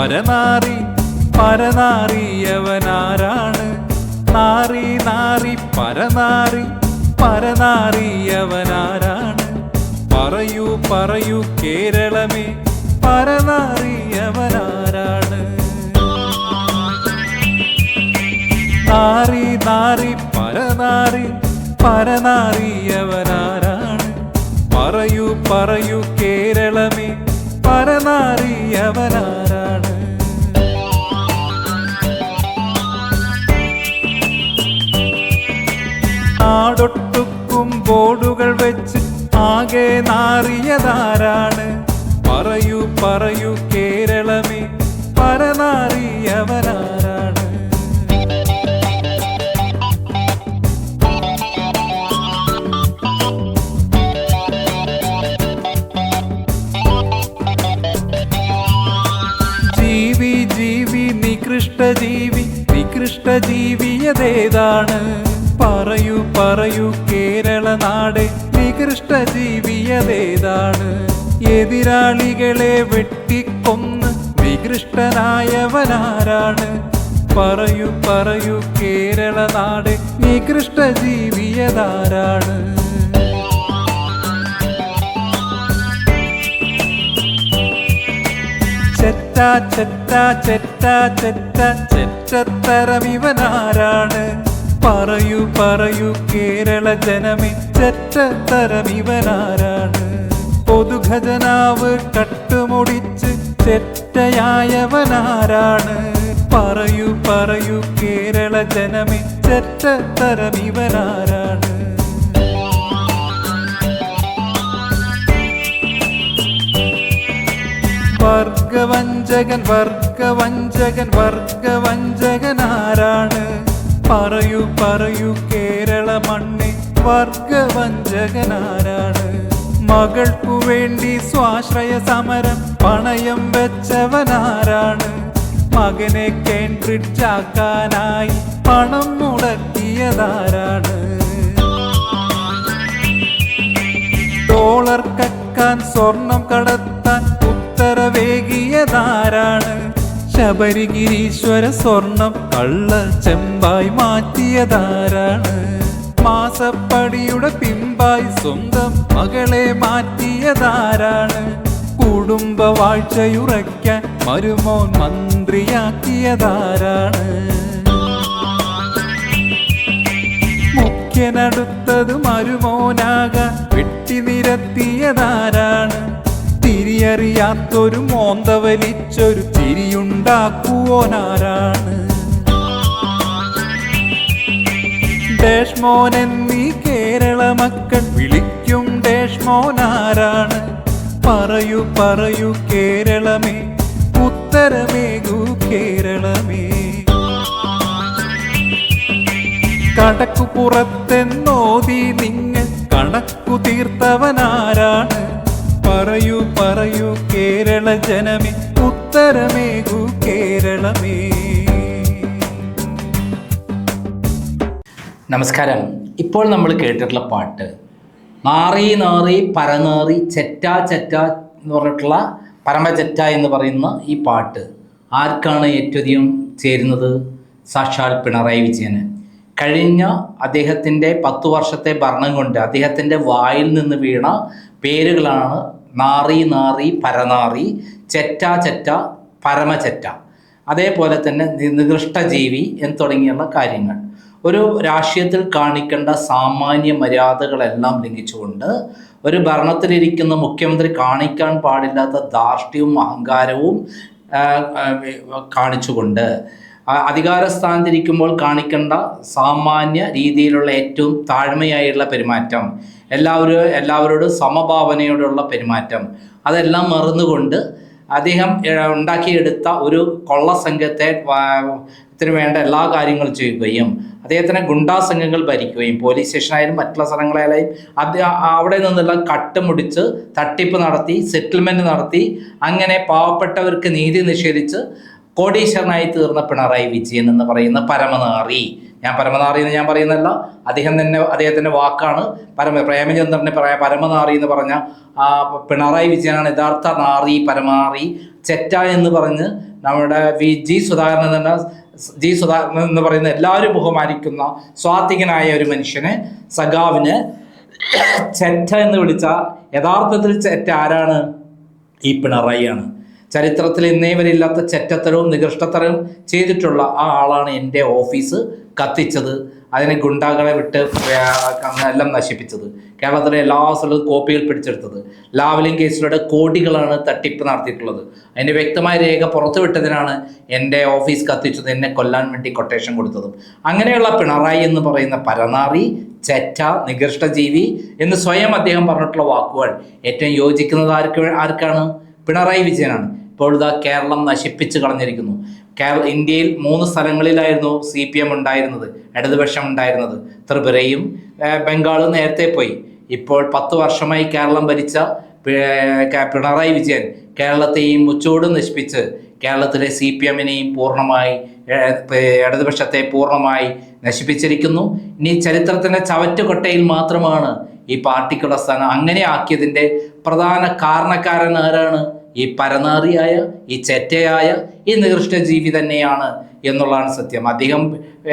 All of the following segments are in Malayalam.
പരനാറി പരനാറിയവനാരാണ്? നാറി നാറി പരനാറി പരനാറിയവനാരാണ്? പറയൂ പറയൂ കേരളമേ, പരനാറിയവനാരാണ്? നാറി നാറി പരനാറി പരനാറിയവനാരാണ്? പറയൂ പറയൂ കേരളമേ, പരനാറിയവനാരാണ്? നാടൊട്ടുക്കും ബോർഡുകൾ വെച്ച് ആകെ നാറിയതാരാണ്? പറയൂ പറയൂ കേരളമേ, പരനാറിയവനാരാണ്? ജീവി ജീവി നികൃഷ്ടജീവി നികൃഷ്ടജീവിയതേതാണ്? പറയൂ പറയൂ കേരള നാടെ, നികൃഷ്ടജീവിയതേതാണ്? എതിരാളികളെ വെട്ടിക്കൊന്ന് നികൃഷ്ടനായവനാരാണ്? പറയൂ പറയൂ കേരള നാടെ, നികൃഷ്ടജീവിയതാരാണ്? ചെറ്റ ചെറ്റ ചെറ്റ ചെറ്റ ചെറ്റത്തരമിവനാരാണ്? പറയൂ പറയൂ കേരള ജനമേ, ചെറ്റത്തരമിവനാരാണ്? പൊതുഖജനാവ് കട്ടുമുടിച്ച് ചെറ്റയായവനാരാണ്? പറയൂ പറയൂ കേരള ജനമേ, ചെറ്റത്തരമിവനാരാണ്? വർഗവഞ്ചകൻ വർഗവഞ്ചകൻ വർഗവഞ്ചകനാരാണ്? പറയൂ പറയൂ കേരള മണ്ണെ, വർഗവഞ്ചകനാരാണ്? മകൾക്കു വേണ്ടി സ്വാശ്രയ സമരം പണയം വെച്ചവനാരാണ്? മകനെ കേംബ്രിഡ്ജ് ആക്കാനായി പണം മുടക്കിയതാരാണ്? ഡോളർ കക്കാൻ സ്വർണം കടത്താൻ ഉത്തരവേകിയതാരാണ്? ശബരിഗിരീശ്വര സ്വർണം കള്ള ചെമ്പായി മാറ്റിയതാരാണ്? മാസപ്പടിയുടെ പിമ്പായി സ്വന്തം മകളെ മാറ്റിയതാരാണ്? കുടുംബവാഴ്ചയുറയ്ക്കാൻ മരുമോൻ മന്ത്രിയാക്കിയതാരാണ്? മുഖ്യനടുത്തത് മരുമോനാകാൻ വെട്ടിനിരത്തിയതാരാണ്? തിരിയറിയാത്തൊരു മോന്ത വലിച്ചൊരു ചിരിയുണ്ടാക്കുവോനാരാണ്? ഡേഷ്മോൻ എന്നീ കേരള മക്കൾ വിളിക്കും ഡേഷ്മോനാരാണ്? പറയൂ പറയൂ കേരളമേ, ഉത്തരമേകൂ കേരളമേ. കടക്കു പുറത്തെന്നോതി നിങ്ങൾ കണക്കു തീർത്തവനാരാണ്? പറയൂ പറയൂ കേരള ജനമേ, ഉത്തരമേകൂ കേരളമേ. നമസ്കാരം. ഇപ്പോൾ നമ്മൾ കേട്ടിട്ടുള്ള പാട്ട് നാറി നാറി പരനാറി ചെറ്റ ചെറ്റ എന്ന് പറഞ്ഞിട്ടുള്ള പരമചെറ്റ എന്ന് പറയുന്ന ഈ പാട്ട് ആർക്കാണ് ഏറ്റവും അധികം ചേരുന്നത്? സാക്ഷാൽ പിണറായി വിജയന്. കഴിഞ്ഞ അദ്ദേഹത്തിൻ്റെ 10 വർഷത്തെ ഭരണം കൊണ്ട് അദ്ദേഹത്തിൻ്റെ വായിൽ നിന്ന് വീണ പേരുകളാണ് നാറി നാറി പരനാറി, ചെറ്റ ചെറ്റ, പരമചെറ്റ, അതേപോലെ തന്നെ നികൃഷ്ടജീവി എന്ന് തുടങ്ങിയുള്ള കാര്യങ്ങൾ. ഒരു രാഷ്ട്രീയത്തിൽ കാണിക്കേണ്ട സാമാന്യ മര്യാദകളെല്ലാം ലംഘിച്ചുകൊണ്ട് ഒരു ഭരണത്തിലിരിക്കുന്ന മുഖ്യമന്ത്രി കാണിക്കാൻ പാടില്ലാത്ത ധാർഷ്ട്യവും അഹങ്കാരവും കാണിച്ചുകൊണ്ട് അധികാരസ്ഥാനത്തിരിക്കുമ്പോൾ കാണിക്കേണ്ട സാമാന്യ രീതിയിലുള്ള ഏറ്റവും താഴ്മയായുള്ള പെരുമാറ്റം, എല്ലാവരോടും സമഭാവനയോടുള്ള പെരുമാറ്റം, അതെല്ലാം മറന്നുകൊണ്ട് അദ്ദേഹം ഉണ്ടാക്കിയെടുത്ത ഒരു കൊള്ളസംഘത്തെ ത്തിന് വേണ്ട എല്ലാ കാര്യങ്ങളും ചെയ്യുകയും അദ്ദേഹത്തിനെ ഗുണ്ടാ സംഘങ്ങൾ ഭരിക്കുകയും പോലീസ് സ്റ്റേഷനായാലും മറ്റുള്ള സ്ഥലങ്ങളായാലും അവിടെ നിന്നെല്ലാം കട്ടുമുടിച്ച് തട്ടിപ്പ് നടത്തി സെറ്റിൽമെൻറ്റ് നടത്തി അങ്ങനെ പാവപ്പെട്ടവർക്ക് നീതി നിഷേധിച്ച് കോടീശ്വരനായി തീർന്ന പിണറായി വിജയൻ എന്ന് പറയുന്ന പരമനാറി. ഞാൻ പരമനാറി എന്ന് ഞാൻ പറയുന്നതല്ല, അദ്ദേഹത്തിൻ്റെ വാക്കാണ്. പ്രേമചന്ദ്രനെ പരമനാറി എന്ന് പറഞ്ഞ പിണറായി വിജയനാണ് യഥാർത്ഥ നാറി, പരമാറി, ചെറ്റ എന്ന് പറഞ്ഞ് നമ്മുടെ ജി സുധാകരൻ എന്ന് പറയുന്ന എല്ലാവരും ബഹുമാനിക്കുന്ന സ്വാത്വികനായ ഒരു മനുഷ്യന്, സഖാവിന് ചെറ്റ എന്ന് വിളിച്ച യഥാർത്ഥത്തിൽ ചെറ്റ ആരാണ്? ഈ പിണറായിയാണ്. ചരിത്രത്തിൽ ഇന്നേ വരെ ഇല്ലാത്ത ചെറ്റത്തരവും നികൃഷ്ടത്തരവും ചെയ്തിട്ടുള്ള ആ ആളാണ് എൻ്റെ ഓഫീസ് കത്തിച്ചത്, അതിനെ ഗുണ്ടാകളെ വിട്ട് എല്ലാം നശിപ്പിച്ചത്, കേരളത്തിലെ എല്ലാ സ്ഥലത്തും കോപ്പികൾ പിടിച്ചെടുത്തത്, ലാവലിംഗ് കേസിലൂടെ കോടികളാണ് തട്ടിപ്പ് നടത്തിയിട്ടുള്ളത്. അതിൻ്റെ വ്യക്തമായ രേഖ പുറത്തുവിട്ടതിനാണ് എൻ്റെ ഓഫീസ് കത്തിച്ചത്, എന്നെ കൊല്ലാൻ വേണ്ടി കൊട്ടേഷൻ കൊടുത്തതും. അങ്ങനെയുള്ള പിണറായി എന്ന് പറയുന്ന പരനാറി, ചെറ്റ, നികൃഷ്ടജീവി എന്ന് സ്വയം അദ്ദേഹം പറഞ്ഞിട്ടുള്ള വാക്കുകൾ ഏറ്റവും യോജിക്കുന്നത് ആർക്കാണ്? പിണറായി വിജയനാണ്. ഇപ്പോൾ ഇതാ കേരളം നശിപ്പിച്ച് കളഞ്ഞിരിക്കുന്നു. ഇന്ത്യയിൽ 3 സ്ഥലങ്ങളിലായിരുന്നു CPM ഉണ്ടായിരുന്നത്, ഇടതുപക്ഷം ഉണ്ടായിരുന്നത്. ത്രിപുരയും ബംഗാളും നേരത്തെ പോയി. ഇപ്പോൾ 10 വർഷമായി കേരളം ഭരിച്ച പിണറായി വിജയൻ കേരളത്തെയും മുച്ചോട് നശിപ്പിച്ച് കേരളത്തിലെ CPM-നെയും പൂർണ്ണമായി, ഇടതുപക്ഷത്തെ പൂർണ്ണമായി നശിപ്പിച്ചിരിക്കുന്നു. ഇനി ചരിത്രത്തിൻ്റെ ചവറ്റുകൊട്ടയിൽ മാത്രമാണ് ഈ പാർട്ടിക്കുള്ള സ്ഥാനം. അങ്ങനെ ആക്കിയതിൻ്റെ പ്രധാന കാരണക്കാരൻ ആരാണ്? ഈ പരനാറിയായ, ഈ ചെറ്റയായ, ഈ നികൃഷ്ടജീവി തന്നെയാണ് എന്നുള്ളതാണ് സത്യം. അദ്ദേഹം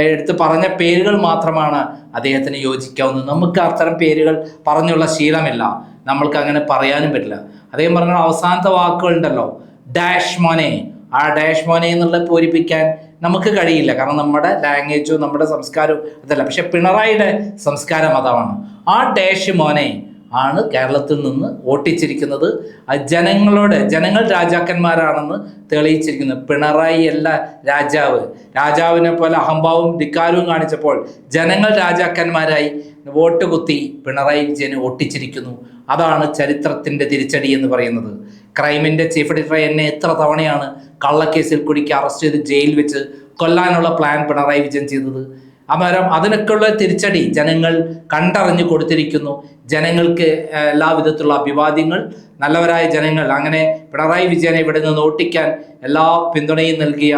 എടുത്ത് പറഞ്ഞ പേരുകൾ മാത്രമാണ് അദ്ദേഹത്തിന് യോജിക്കാവുന്നത്. നമുക്ക് അത്തരം പേരുകൾ പറഞ്ഞുള്ള ശീലമില്ല, നമ്മൾക്ക് അങ്ങനെ പറയാനും പറ്റില്ല. അദ്ദേഹം പറഞ്ഞ അവസാനത്തെ വാക്കുകളുണ്ടല്ലോ, ഡാഷ് മോനെ, ആ ഡാഷ് മോനെ എന്നുള്ള പൂരിപ്പിക്കാൻ നമുക്ക് കഴിയില്ല, കാരണം നമ്മുടെ ലാംഗ്വേജും നമ്മുടെ സംസ്കാരവും അതല്ല. പക്ഷെ പിണറായിയുടെ സംസ്കാരം അതാണ്. ആ ഡാഷ് മോനെ ആണ് കേരളത്തിൽ നിന്ന് ഓട്ടിച്ചിരിക്കുന്നത്. ജനങ്ങൾ രാജാക്കന്മാരാണെന്ന് തെളിയിച്ചിരിക്കുന്നത്. പിണറായി അല്ല രാജാവിനെ പോലെ അഹംഭാവവും ധിക്കാരവും കാണിച്ചപ്പോൾ ജനങ്ങൾ രാജാക്കന്മാരായി വോട്ട് കുത്തി പിണറായി വിജയനെ ഓട്ടിച്ചിരിക്കുന്നു. അതാണ് ചരിത്രത്തിൻ്റെ തിരിച്ചടി എന്ന് പറയുന്നത്. ക്രൈമിൻ്റെ ചീഫ് എഡിറ്റർ എന്നെ എത്ര തവണയാണ് കള്ളക്കേസിൽ കുടുക്കി അറസ്റ്റ് ചെയ്ത് ജയിലിൽ വെച്ച് കൊല്ലാനുള്ള പ്ലാൻ പിണറായി വിജയൻ ചെയ്തത്. അന്നേരം അതിനൊക്കെയുള്ള തിരിച്ചടി ജനങ്ങൾ കണ്ടറിഞ്ഞു കൊടുത്തിരിക്കുന്നു. ജനങ്ങൾക്ക് എല്ലാവിധത്തിലുള്ള അഭിവാദ്യങ്ങൾ, നല്ലവരായ ജനങ്ങൾ, അങ്ങനെ പിണറായി വിജയനെ ഇവിടെ നിന്ന് ഓട്ടിക്കാൻ എല്ലാ പിന്തുണയും നൽകിയ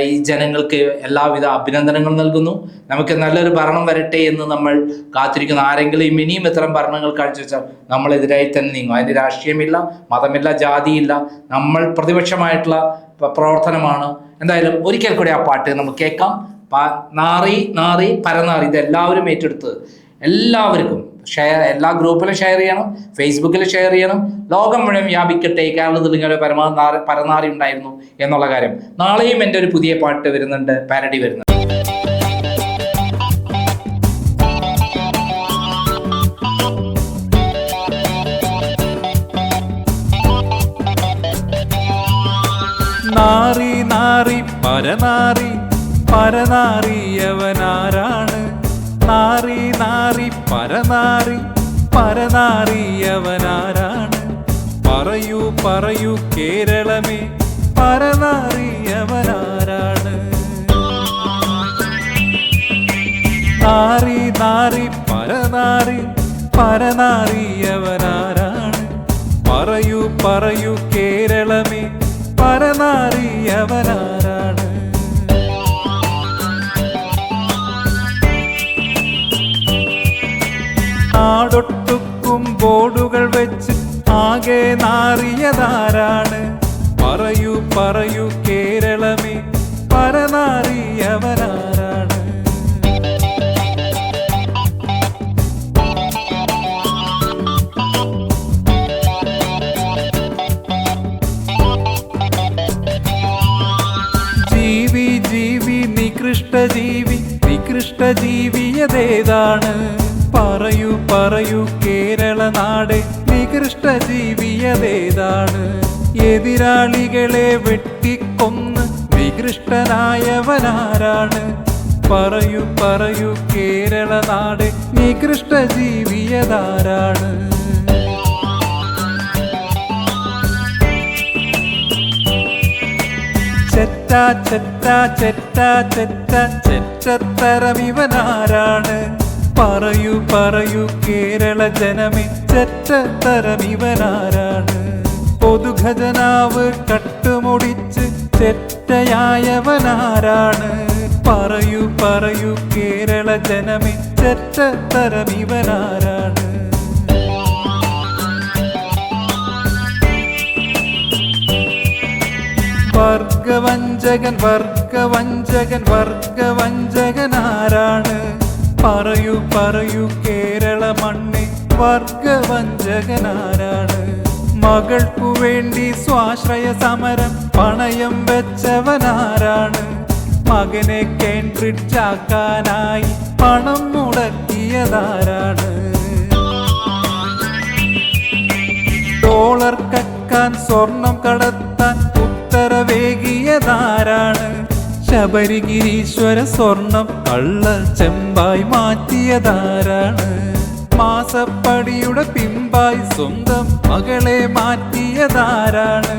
ഈ ജനങ്ങൾക്ക് എല്ലാവിധ അഭിനന്ദനങ്ങൾ നൽകുന്നു. നമുക്ക് നല്ലൊരു ഭരണം വരട്ടെ എന്ന് നമ്മൾ കാത്തിരിക്കുന്നു. ആരെങ്കിലും ഇനിയും ഇത്തരം ഭരണങ്ങൾ കാഴ്ചവെച്ചാൽ നമ്മളെതിരായി തന്നെ നീങ്ങും. അതിന് രാഷ്ട്രീയമില്ല, മതമില്ല, ജാതിയില്ല. നമ്മൾ പ്രതിപക്ഷമായിട്ടുള്ള പ്രവർത്തനമാണ്. എന്തായാലും ഒരിക്കൽ കൂടി ആ പാട്ട് നമുക്ക് കേൾക്കാം. നാറി നാറി പരനാറി, ഇതെല്ലാവരും ഏറ്റെടുത്ത് എല്ലാവർക്കും എല്ലാ ഗ്രൂപ്പിലും ഷെയർ ചെയ്യണം, ഫേസ്ബുക്കിൽ ഷെയർ ചെയ്യണം. ലോകം മുഴുവൻ വ്യാപിക്കട്ടെ കേരളത്തിൽ ഇങ്ങനെ പരനാറി ഉണ്ടായിരുന്നു എന്നുള്ള കാര്യം. നാളെയും എൻ്റെ ഒരു പുതിയ പാട്ട് വരുന്നുണ്ട്, പാരഡി വരുന്നുണ്ട്. നാറി നാറി പരനാറി, പരനാറിയവനാരാണ്? നാറി നാറി പരനാറി, പരനാറിയവനാരാണ്? പറയൂ പറയൂ കേരളമേ, പരനാറിയവനാരാണ്? നാറി നാറി പരനാറി, പരനാറിയവനാരാണ്? പറയൂ പറയൂ കേരളമേ, പരനാറിയവനാരാണ്? നാടൊട്ടുക്കും ബോർഡുകൾ വെച്ച് ആകെ നാറിയതാരാണ്? പറയൂ പറയൂ കേരളമേ, പരനാറിയവനാരാണ്? ജീവി ജീവി നികൃഷ്ടജീവി, നികൃഷ്ടജീവിയതേതാണ്? പറയൂ പറയൂ കേരള നാടെ, നികൃഷ്ടജീവിയതേതാണ്? എതിരാളികളെ വെട്ടിക്കൊന്ന് നികൃഷ്ടനായവനാരാണ്? പറയൂ പറയൂ കേരള നാടെ, നികൃഷ്ടജീവിയതാരാണ്? ചെറ്റ ചെറ്റ ചെറ്റ ചെറ്റ ചെറ്റത്തരമിവനാരാണ്? പറയൂ പറയൂ കേരള ജനമേ, ചെറ്റത്തരമിവനാരാണ്? പൊതുഖജനാവ് കട്ടുമുടിച്ച് ചെറ്റയായവനാരാണ്? പറയൂ പറയൂ കേരള ജനമേ, ചെറ്റത്തരമിവനാരാണ്? വർദ്ധ വർഗവഞ്ചകൻ വർഗവഞ്ചകൻ വർഗവഞ്ചകൻ ആരാണ്? പറയൂ പറയൂ കേരള മണ്ണെ, വർഗവഞ്ചകൻ ആരാണ്? മകൾക്കു വേണ്ടി സ്വാശ്രയ സമരം പണയം വെച്ചവനാരാണ്? മകനെ കേംബ്രിഡ്ജ് ആക്കാനായി പണം മുടക്കിയതാരാണ്? ഡോളർ കക്കാൻ സ്വർണം കടത്താൻ ഉത്തരവേകിയതാരാണ്? ശബരിഗിരീശ്വര സ്വർണം കള്ള ചെമ്പായി മാറ്റിയതാരാണ്? മാസപ്പടിയുടെ പിമ്പായി സ്വന്തം മകളെ മാറ്റിയതാരാണ്?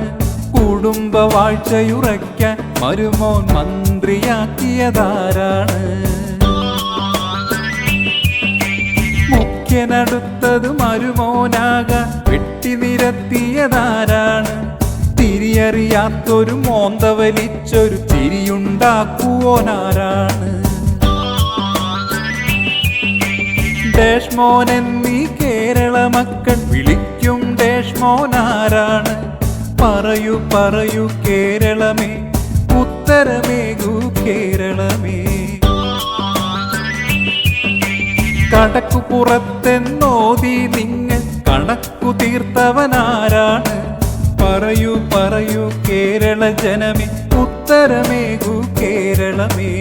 കുടുംബവാഴ്ചയുറയ്ക്കാൻ മരുമോൻ മന്ത്രിയാക്കിയതാരാണ്? മുഖ്യനടുത്തത് മരുമോനാകാൻ വെട്ടിനിരത്തിയതാരാണ്? തിരിയറിയാത്തൊരു മോന്ത വലിച്ചൊരു ചിരിയുണ്ടാക്കുവോനാരാണ്? ഡേഷ്മോൻ എന്നീ കേരള മക്കൾ വിളിക്കും ഡേഷ്മോനാരാണ്? പറയൂ പറയൂ കേരളമേ, ഉത്തരമേകൂ കേരളമേ. കടക്കു പുറത്തെന്നോതി നിങ്ങൾ കണക്കു തീർത്തവനാരാണ്? പറയൂ പറയൂ കേരള ജനമേ, ഉത്തരമേകൂ കേരളമേ.